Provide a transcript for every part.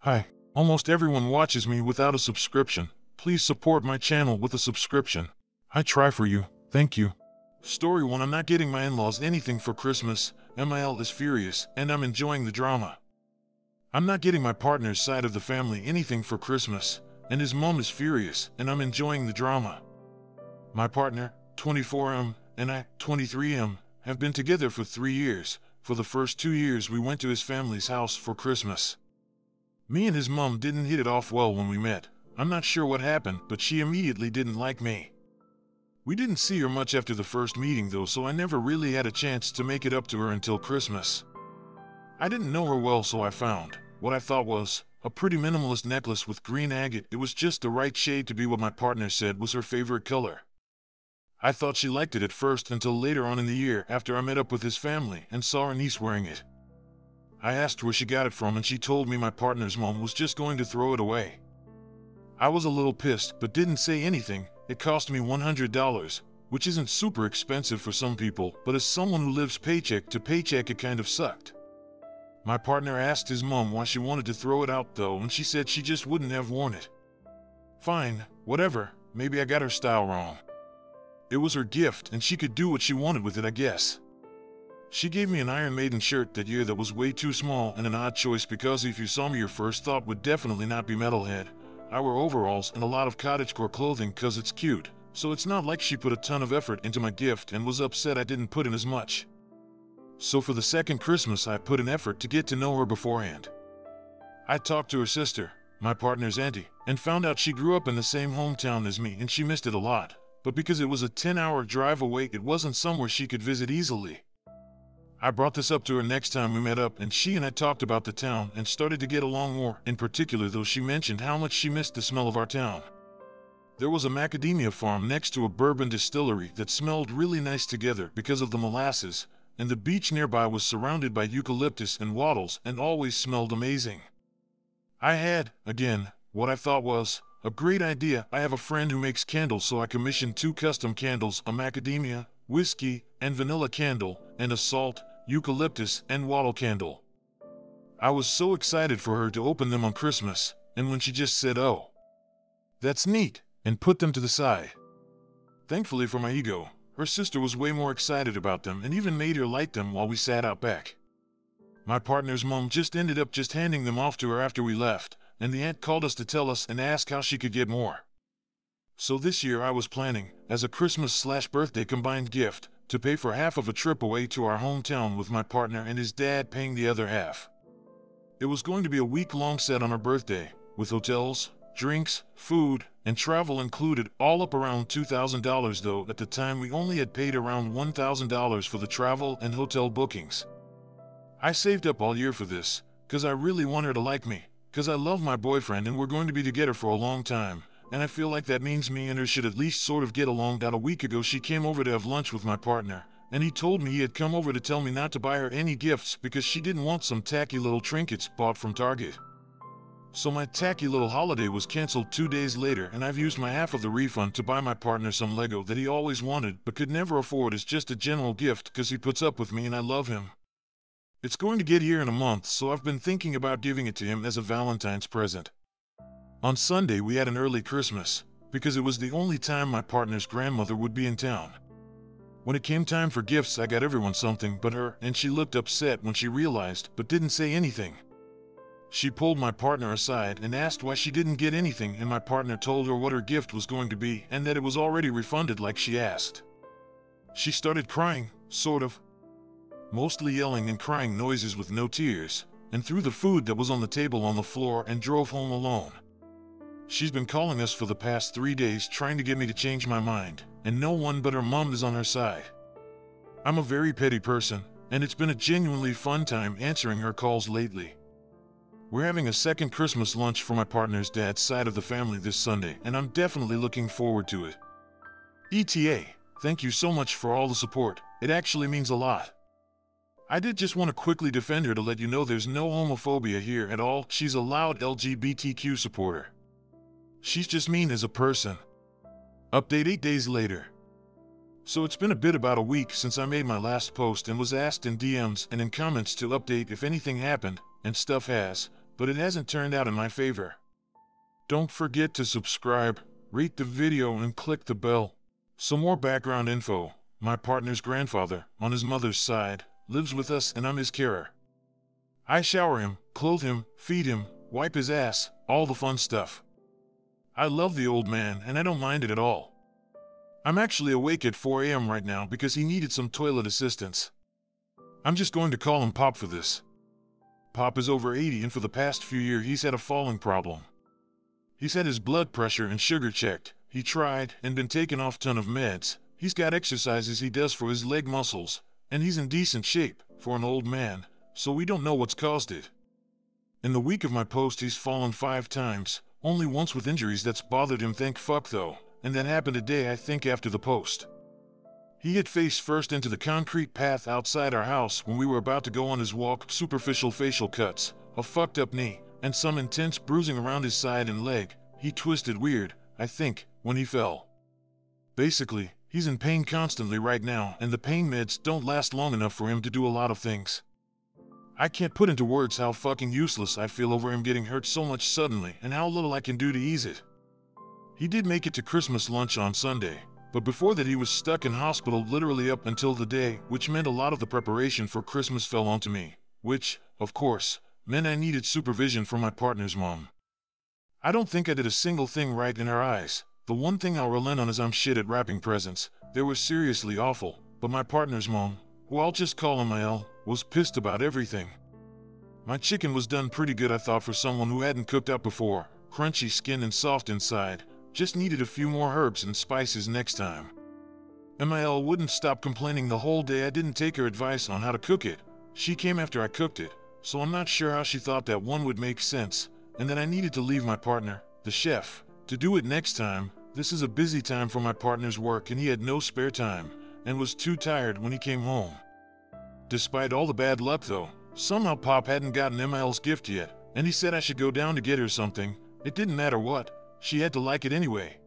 Hi, almost everyone watches me without a subscription. Please support my channel with a subscription. I try for you, thank you. Story 1. I'm not getting my in-laws anything for Christmas. MIL is furious, and I'm enjoying the drama. I'm not getting my partner's side of the family anything for Christmas, and his mom is furious, and I'm enjoying the drama. My partner, 24M, and I, 23M, have been together for 3 years. For the first 2 years we went to his family's house for Christmas. Me and his mom didn't hit it off well when we met. I'm not sure what happened, but she immediately didn't like me. We didn't see her much after the first meeting though, so I never really had a chance to make it up to her until Christmas. I didn't know her well, so I found what I thought was a pretty minimalist necklace with green agate. It was just the right shade to be what my partner said was her favorite color. I thought she liked it at first until later on in the year after I met up with his family and saw her niece wearing it. I asked where she got it from and she told me my partner's mom was just going to throw it away. I was a little pissed but didn't say anything. It cost me $100, which isn't super expensive for some people, but as someone who lives paycheck to paycheck it kind of sucked. My partner asked his mom why she wanted to throw it out though, and she said she just wouldn't have worn it. Fine, whatever, maybe I got her style wrong. It was her gift and she could do what she wanted with it, I guess. She gave me an Iron Maiden shirt that year that was way too small and an odd choice because if you saw me your first thought would definitely not be metalhead. I wear overalls and a lot of cottagecore clothing cause it's cute, so it's not like she put a ton of effort into my gift and was upset I didn't put in as much. So for the second Christmas I put in effort to get to know her beforehand. I talked to her sister, my partner's auntie, and found out she grew up in the same hometown as me and she missed it a lot, but because it was a 10-hour drive away it wasn't somewhere she could visit easily. I brought this up to her next time we met up and she and I talked about the town and started to get along more. In particular though, she mentioned how much she missed the smell of our town. There was a macadamia farm next to a bourbon distillery that smelled really nice together because of the molasses, and the beach nearby was surrounded by eucalyptus and wattles and always smelled amazing. I had, again, what I thought was a great idea. I have a friend who makes candles, so I commissioned 2 custom candles, a macadamia, whiskey, and vanilla candle, and a salt, eucalyptus, and wattle candle. I was so excited for her to open them on Christmas, and when she just said, "Oh, that's neat," and put them to the side. Thankfully for my ego, her sister was way more excited about them and even made her light them while we sat out back. My partner's mom just ended up handing them off to her after we left, and the aunt called us to tell us and ask how she could get more. So this year I was planning, as a Christmas/birthday combined gift, to pay for half of a trip away to our hometown with my partner and his dad paying the other half. It was going to be a week-long set on our birthday, with hotels, drinks, food, and travel included, all up around $2,000 though. At the time we only had paid around $1,000 for the travel and hotel bookings. I saved up all year for this, cause I really want her to like me, cause I love my boyfriend and we're going to be together for a long time. And I feel like that means me and her should at least sort of get along. About a week ago she came over to have lunch with my partner, and he told me he had come over to tell me not to buy her any gifts because she didn't want some tacky little trinkets bought from Target. So my tacky little holiday was canceled 2 days later, and I've used my half of the refund to buy my partner some Lego that he always wanted but could never afford as just a general gift because he puts up with me and I love him. It's going to get here in a month, so I've been thinking about giving it to him as a Valentine's present. On Sunday we had an early Christmas, because it was the only time my partner's grandmother would be in town. When it came time for gifts I got everyone something but her, and she looked upset when she realized, but didn't say anything. She pulled my partner aside and asked why she didn't get anything, and my partner told her what her gift was going to be and that it was already refunded like she asked. She started crying, sort of. Mostly yelling and crying noises with no tears, and threw the food that was on the table on the floor and drove home alone. She's been calling us for the past 3 days trying to get me to change my mind, and no one but her mom is on her side. I'm a very petty person, and it's been a genuinely fun time answering her calls lately. We're having a second Christmas lunch for my partner's dad's side of the family this Sunday, and I'm definitely looking forward to it. ETA, thank you so much for all the support, it actually means a lot. I did just want to quickly defend her to let you know there's no homophobia here at all. She's a loud LGBTQ supporter. She's just mean as a person. Update 8 days later. So it's been a bit about a week since I made my last post and was asked in DMs and in comments to update if anything happened, and stuff has, but it hasn't turned out in my favor. Don't forget to subscribe, rate the video, and click the bell. Some more background info. My partner's grandfather, on his mother's side, lives with us and I'm his carer. I shower him, clothe him, feed him, wipe his ass, all the fun stuff. I love the old man and I don't mind it at all. I'm actually awake at 4 a.m. right now because he needed some toilet assistance. I'm just going to call him Pop for this. Pop is over 80 and for the past few years he's had a falling problem. He's had his blood pressure and sugar checked, he tried and been taking off a ton of meds, he's got exercises he does for his leg muscles, and he's in decent shape for an old man, so we don't know what's caused it. In the week of my post he's fallen 5 times, only once with injuries that's bothered him, thank fuck though, and that happened a day I think after the post. He hit face first into the concrete path outside our house when we were about to go on his walk, superficial facial cuts, a fucked up knee, and some intense bruising around his side and leg. He twisted weird, I think, when he fell. Basically, he's in pain constantly right now and the pain meds don't last long enough for him to do a lot of things. I can't put into words how fucking useless I feel over him getting hurt so much suddenly and how little I can do to ease it. He did make it to Christmas lunch on Sunday, but before that he was stuck in hospital literally up until the day, which meant a lot of the preparation for Christmas fell onto me, which, of course, meant I needed supervision from my partner's mom. I don't think I did a single thing right in her eyes. The one thing I'll relent on is I'm shit at wrapping presents. They were seriously awful, but my partner's mom, who I'll just call MIL, was pissed about everything. My chicken was done pretty good I thought for someone who hadn't cooked up before, crunchy skin and soft inside, just needed a few more herbs and spices next time. MIL wouldn't stop complaining the whole day I didn't take her advice on how to cook it. She came after I cooked it, so I'm not sure how she thought that one would make sense, and that I needed to leave my partner, the chef, to do it next time. This is a busy time for my partner's work and he had no spare time, and was too tired when he came home. Despite all the bad luck though, somehow Pop hadn't gotten MIL's gift yet, and he said I should go down to get her something. It didn't matter what, she had to like it anyway.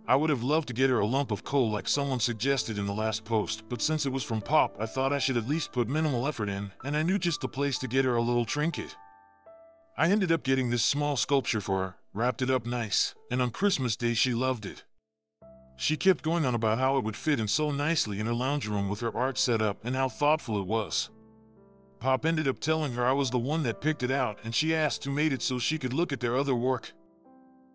I would have loved to get her a lump of coal like someone suggested in the last post, but since it was from Pop I thought I should at least put minimal effort in, and I knew just the place to get her a little trinket. I ended up getting this small sculpture for her, wrapped it up nice, and on Christmas Day she loved it. She kept going on about how it would fit in so nicely in her lounge room with her art set up and how thoughtful it was. Pop ended up telling her I was the one that picked it out and she asked who made it so she could look at their other work.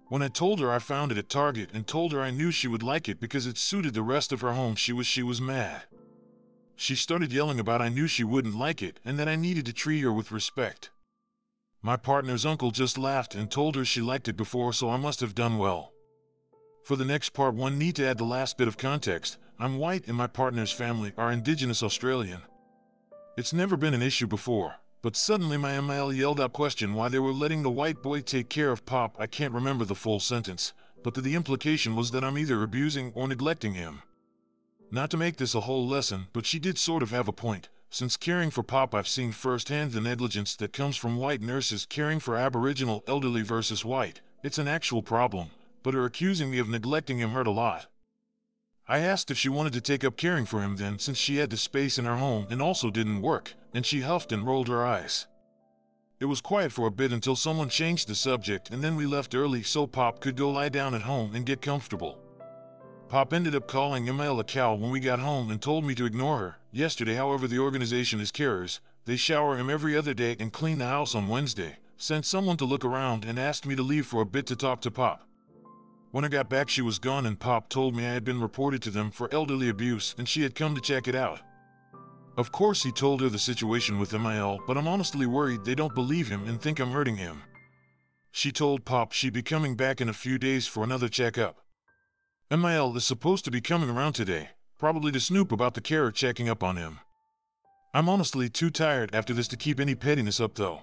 When I told her I found it at Target and told her I knew she would like it because it suited the rest of her home, she was mad. She started yelling about I knew she wouldn't like it and that I needed to treat her with respect. My partner's uncle just laughed and told her she liked it before, so I must have done well. For the next part, one need to add the last bit of context. I'm white and my partner's family are indigenous Australian. It's never been an issue before, but suddenly my MIL yelled out question why they were letting the white boy take care of Pop. I can't remember the full sentence, but the implication was that I'm either abusing or neglecting him. Not to make this a whole lesson, but she did sort of have a point. Since caring for Pop I've seen firsthand the negligence that comes from white nurses caring for Aboriginal elderly versus white. It's an actual problem, but her accusing me of neglecting him hurt a lot. I asked if she wanted to take up caring for him then, since she had the space in her home and also didn't work, and she huffed and rolled her eyes. It was quiet for a bit until someone changed the subject, and then we left early so Pop could go lie down at home and get comfortable. Pop ended up calling MIL a cow when we got home and told me to ignore her. Yesterday, however, the organization is carers. They shower him every other day and clean the house on Wednesday. Sent someone to look around and asked me to leave for a bit to talk to Pop. When I got back she was gone and Pop told me I had been reported to them for elderly abuse and she had come to check it out. Of course he told her the situation with MIL, but I'm honestly worried they don't believe him and think I'm hurting him. She told Pop she'd be coming back in a few days for another checkup. MIL is supposed to be coming around today, probably to snoop about the carer checking up on him. I'm honestly too tired after this to keep any pettiness up though.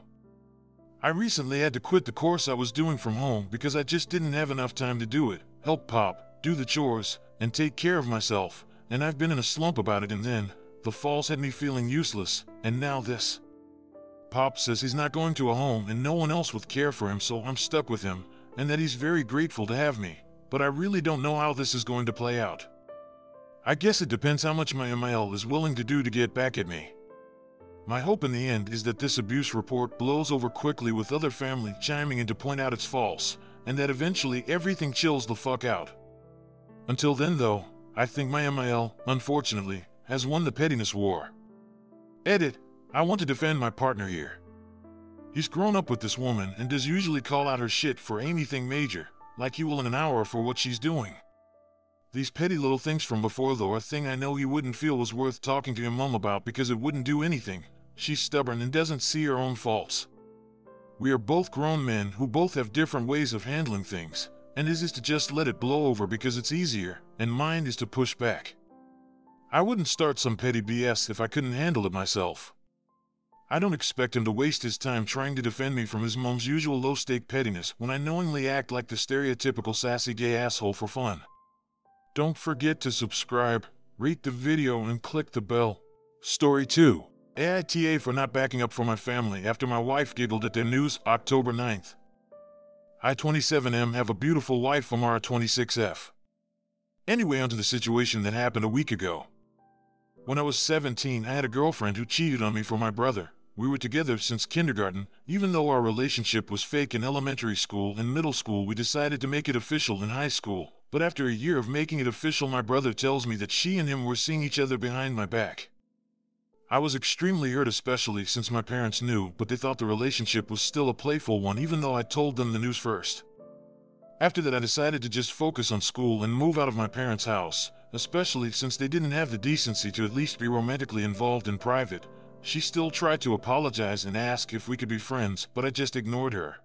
I recently had to quit the course I was doing from home because I just didn't have enough time to do it, help Pop, do the chores, and take care of myself, and I've been in a slump about it, and then the falls had me feeling useless, and now this. Pop says he's not going to a home and no one else would care for him, so I'm stuck with him, and that he's very grateful to have me, but I really don't know how this is going to play out. I guess it depends how much my MIL is willing to do to get back at me. My hope in the end is that this abuse report blows over quickly with other family chiming in to point out it's false, and that eventually everything chills the fuck out. Until then though, I think my MIL, unfortunately, has won the pettiness war. Edit, I want to defend my partner here. He's grown up with this woman and does usually call out her shit for anything major, like he will in an hour for what she's doing. These petty little things from before though are a thing I know he wouldn't feel was worth talking to your mom about because it wouldn't do anything. She's stubborn and doesn't see her own faults. We are both grown men who both have different ways of handling things, and his is to just let it blow over because it's easier, and mine is to push back. I wouldn't start some petty BS if I couldn't handle it myself. I don't expect him to waste his time trying to defend me from his mom's usual low-stake pettiness when I knowingly act like the stereotypical sassy gay asshole for fun. Don't forget to subscribe, rate the video, and click the bell. Story 2. AITA for not backing up for my family after my wife giggled at their news October 9th. I 27M have a beautiful wife Amara 26F. Anyway, onto the situation that happened a week ago. When I was 17, I had a girlfriend who cheated on me for my brother. We were together since kindergarten. Even though our relationship was fake in elementary school and middle school, we decided to make it official in high school. But after a year of making it official, my brother tells me that she and him were seeing each other behind my back. I was extremely hurt, especially since my parents knew, but they thought the relationship was still a playful one even though I told them the news first. After that, I decided to just focus on school and move out of my parents' house, especially since they didn't have the decency to at least be romantically involved in private. She still tried to apologize and ask if we could be friends, but I just ignored her.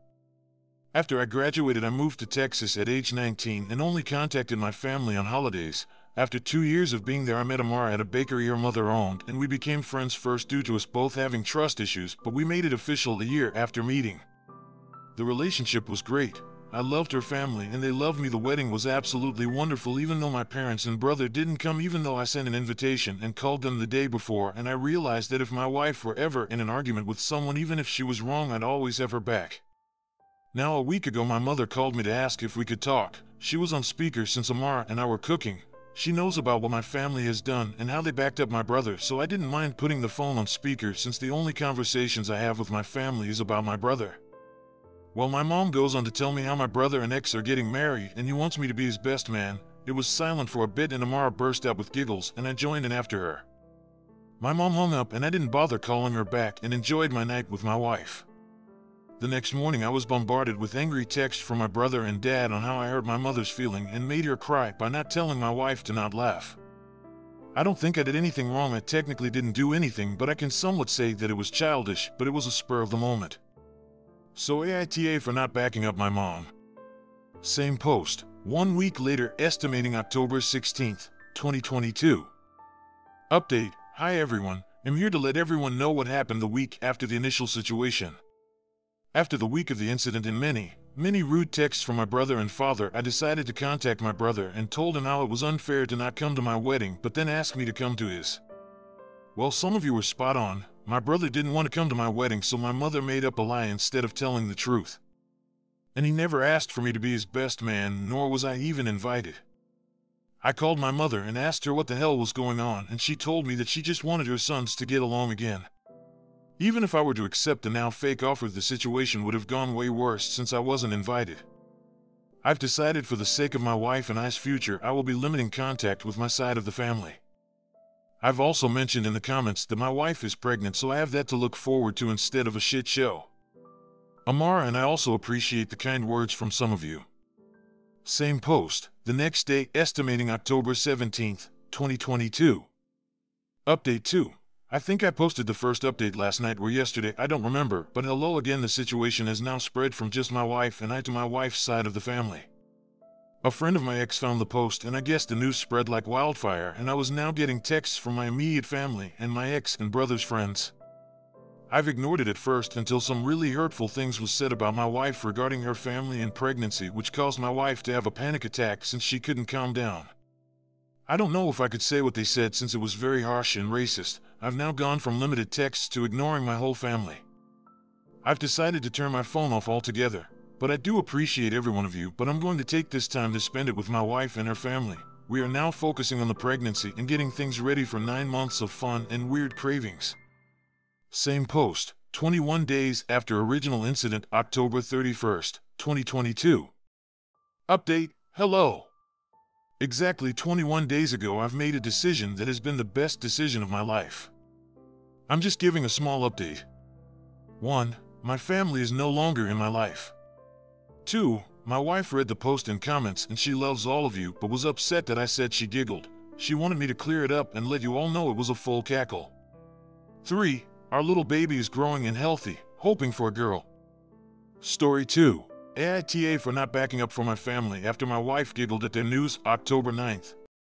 After I graduated, I moved to Texas at age 19 and only contacted my family on holidays. After 2 years of being there, I met Amara at a bakery her mother owned, and we became friends first due to us both having trust issues, but we made it official a year after meeting. The relationship was great. I loved her family and they loved me. The wedding was absolutely wonderful even though my parents and brother didn't come, even though I sent an invitation and called them the day before, and I realized that if my wife were ever in an argument with someone, even if she was wrong, I'd always have her back. Now, a week ago, my mother called me to ask if we could talk. She was on speaker since Amara and I were cooking. She knows about what my family has done and how they backed up my brother, so I didn't mind putting the phone on speaker since the only conversations I have with my family is about my brother. Well, my mom goes on to tell me how my brother and ex are getting married and he wants me to be his best man. It was silent for a bit and Amara burst out with giggles and I joined in after her. My mom hung up and I didn't bother calling her back and enjoyed my night with my wife. The next morning, I was bombarded with angry texts from my brother and dad on how I hurt my mother's feeling and made her cry by not telling my wife to not laugh. I don't think I did anything wrong. I technically didn't do anything, but I can somewhat say that it was childish, but it was a spur of the moment. So AITA for not backing up my mom. Same post, 1 week later, estimating October 16th, 2022. Update, hi everyone, I'm here to let everyone know what happened the week after the initial situation. After the week of the incident and many rude texts from my brother and father, I decided to contact my brother and told him how it was unfair to not come to my wedding but then asked me to come to his. Well, some of you were spot on. My brother didn't want to come to my wedding, so my mother made up a lie instead of telling the truth. And he never asked for me to be his best man, nor was I even invited. I called my mother and asked her what the hell was going on, and she told me that she just wanted her sons to get along again. Even if I were to accept the now fake offer, the situation would have gone way worse since I wasn't invited. I've decided for the sake of my wife and I's future, I will be limiting contact with my side of the family. I've also mentioned in the comments that my wife is pregnant, so I have that to look forward to instead of a shit show. Amara and I also appreciate the kind words from some of you. Same post, the next day, estimating October 17th, 2022. Update 2. I think I posted the first update last night or yesterday, I don't remember, but hello again. The situation has now spread from just my wife and I to my wife's side of the family. A friend of my ex found the post and I guess the news spread like wildfire, and I was now getting texts from my immediate family and my ex and brother's friends. I've ignored it at first until some really hurtful things was said about my wife regarding her family and pregnancy, which caused my wife to have a panic attack since she couldn't calm down. I don't know if I could say what they said since it was very harsh and racist. I've now gone from limited texts to ignoring my whole family. I've decided to turn my phone off altogether, but I do appreciate every one of you, but I'm going to take this time to spend it with my wife and her family. We are now focusing on the pregnancy and getting things ready for 9 months of fun and weird cravings. Same post, 21 days after original incident, October 31st, 2022. Update, hello. Exactly 21 days ago, I've made a decision that has been the best decision of my life. I'm just giving a small update. 1. My family is no longer in my life. 2. My wife read the post and comments and she loves all of you but was upset that I said she giggled. She wanted me to clear it up and let you all know it was a full cackle. 3. Our little baby is growing and healthy, hoping for a girl. Story 2. AITA for not backing up for my family after my wife giggled at their news, October 9th,